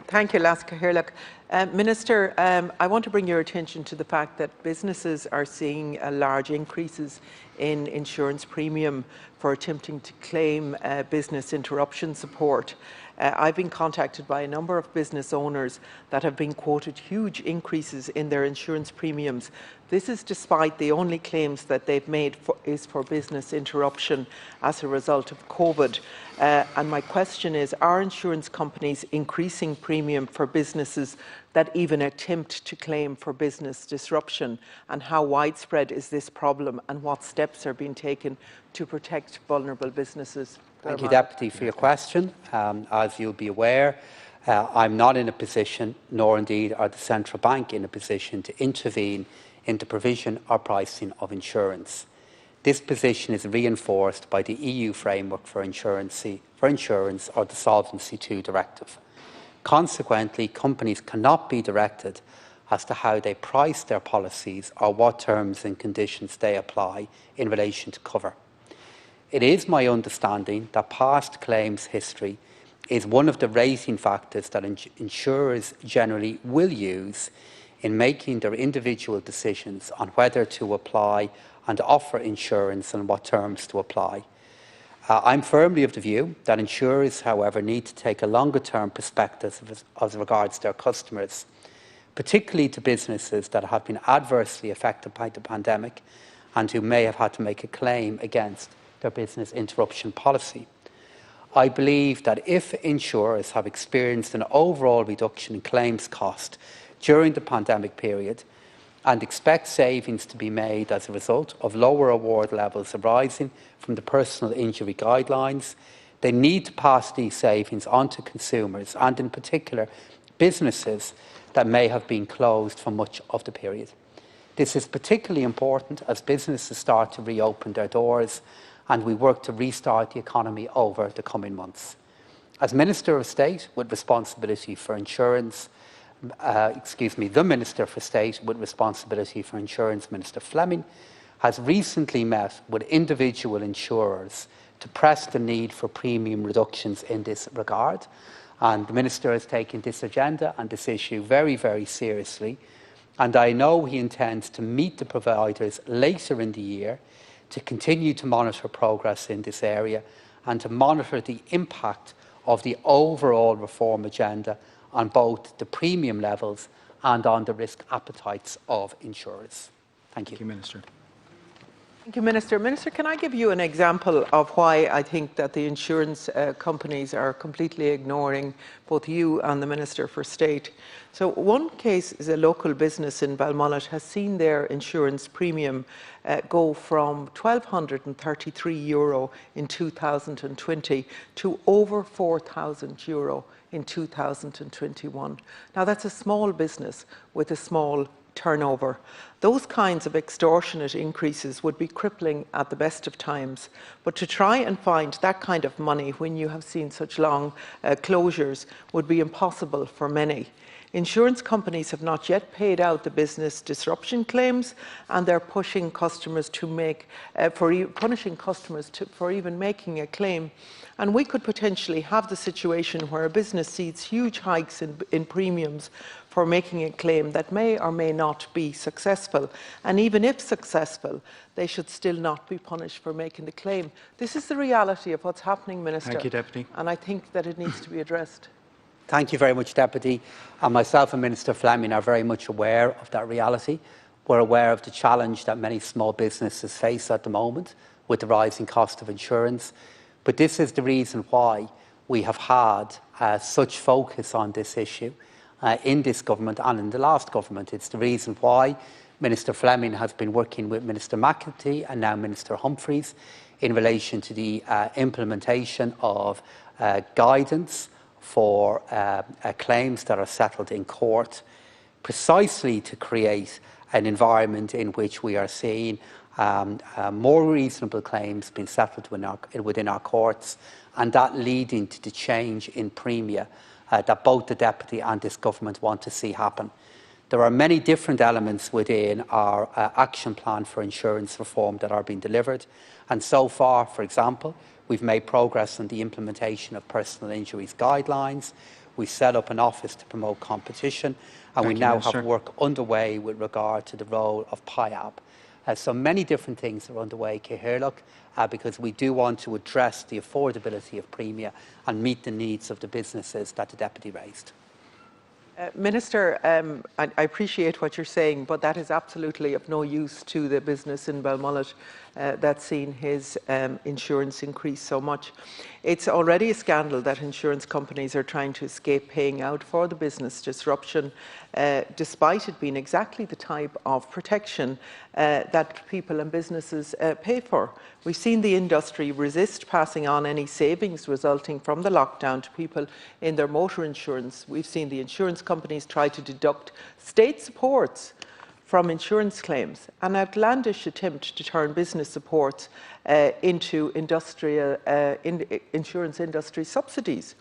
Thank you, Laska Hirlock. Minister, I want to bring your attention to the fact that businesses are seeing large increases in insurance premium for attempting to claim business interruption support. I've been contacted by a number of business owners that have been quoted huge increases in their insurance premiums. This is despite the only claims that they've made is for business interruption as a result of COVID. And my question is, are insurance companies increasing premium for businesses that even attempt to claim for business disruption? And how widespread is this problem, and what steps are being taken to protect vulnerable businesses? Thank you, Deputy, for your question. As you'll be aware, I'm not in a position, nor indeed are the Central Bank in a position, to intervene in the provision or pricing of insurance. This position is reinforced by the EU Framework for Insurance or the Solvency II Directive. Consequently, companies cannot be directed as to how they price their policies or what terms and conditions they apply in relation to cover. It is my understanding that past claims history is one of the rating factors that insurers generally will use in making their individual decisions on whether to apply and offer insurance and what terms to apply. I'm firmly of the view that insurers, however, need to take a longer-term perspective as regards their customers, particularly to businesses that have been adversely affected by the pandemic and who may have had to make a claim against their business interruption policy. I believe that if insurers have experienced an overall reduction in claims cost during the pandemic period and expect savings to be made as a result of lower award levels arising from the personal injury guidelines, they need to pass these savings on to consumers and in particular businesses that may have been closed for much of the period. This is particularly important as businesses start to reopen their doors and we work to restart the economy over the coming months. As Minister of State with responsibility for insurance, the Minister for State with responsibility for insurance, Minister Fleming, has recently met with individual insurers to press the need for premium reductions in this regard. And the Minister has taken this agenda and this issue very, very seriously. And I know he intends to meet the providers later in the year to continue to monitor progress in this area and to monitor the impact of the overall reform agenda on both the premium levels and on the risk appetites of insurers. Thank you. Thank you, Minister. Thank you, Minister. Minister, can I give you an example of why I think that the insurance companies are completely ignoring both you and the Minister for State? So one case is a local business in Balmullet has seen their insurance premium go from €1,233 in 2020 to over €4,000 in 2021. Now that's a small business with a small turnover. Those kinds of extortionate increases would be crippling at the best of times. But to try and find that kind of money when you have seen such long closures would be impossible for many. Insurance companies have not yet paid out the business disruption claims, and they're pushing customers to punishing customers for even making a claim. And we could potentially have the situation where a business sees huge hikes in premiums for making a claim that may or may not be successful. And even if successful, they should still not be punished for making the claim. This is the reality of what's happening, Minister. Thank you, Deputy. And I think that it needs to be addressed. Thank you very much, Deputy. And myself and Minister Fleming are very much aware of that reality. We're aware of the challenge that many small businesses face at the moment with the rising cost of insurance. But this is the reason why we have had such focus on this issue in this government and in the last government. It's the reason why Minister Fleming has been working with Minister McEntee and now Minister Humphreys in relation to the implementation of guidance for claims that are settled in court, precisely to create an environment in which we are seeing more reasonable claims being settled within our courts, and that leading to the change in premia that both the Deputy and this government want to see happen. There are many different elements within our action plan for insurance reform that are being delivered, and so far, for example, we've made progress on the implementation of personal injuries guidelines. We set up an office to promote competition, and we now have work underway with regard to the role of PIAB. So many different things are underway, Cahirlock, because we do want to address the affordability of premia and meet the needs of the businesses that the Deputy raised. Minister, I appreciate what you're saying, but that is absolutely of no use to the business in Balmullet that's seen his insurance increase so much. It's already a scandal that insurance companies are trying to escape paying out for the business disruption, despite it being exactly the type of protection that people and businesses pay for. We've seen the industry resist passing on any savings resulting from the lockdown to people in their motor insurance. We've seen the insurance companies try to deduct state supports from insurance claims, an outlandish attempt to turn business supports into insurance industry subsidies.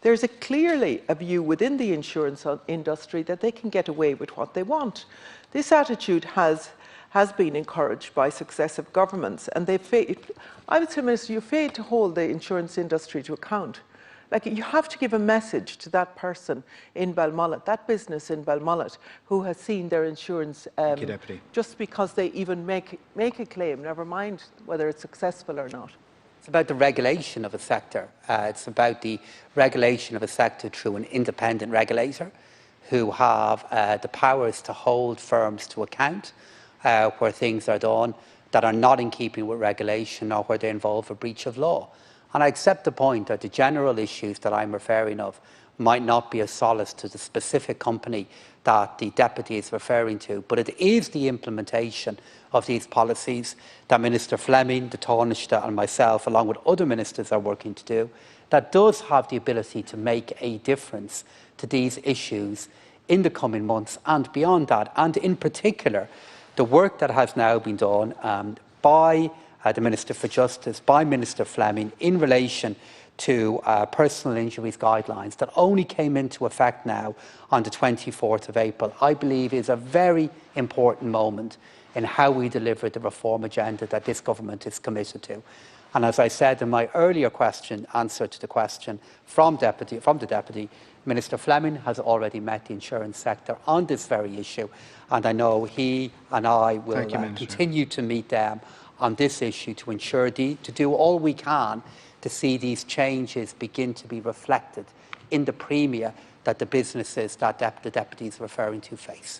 There's clearly a view within the insurance industry that they can get away with what they want. This attitude has been encouraged by successive governments, and I would say, Minister, you failed to hold the insurance industry to account. Like, you have to give a message to that person in Balmullet, that business in Balmullet, who has seen their insurance just because they even make a claim, never mind whether it's successful or not. It's about the regulation of a sector. It's about the regulation of a sector through an independent regulator who have the powers to hold firms to account where things are done that are not in keeping with regulation or where they involve a breach of law. And I accept the point that the general issues that I'm referring of might not be a solace to the specific company that the Deputy is referring to, but it is the implementation of these policies that Minister Fleming, the Taoiseach and myself, along with other ministers, are working to do, that does have the ability to make a difference to these issues in the coming months and beyond that. And in particular, the work that has now been done by the Minister for Justice, by Minister Fleming, in relation to personal injuries guidelines that only came into effect now on the 24th of April, I believe is a very important moment in how we deliver the reform agenda that this government is committed to. And as I said in my earlier answer to the question from the Deputy, Minister Fleming has already met the insurance sector on this very issue, and I know he and I will continue to meet them on this issue to ensure to do all we can to see these changes begin to be reflected in the premia that the businesses that the Deputy is referring to face.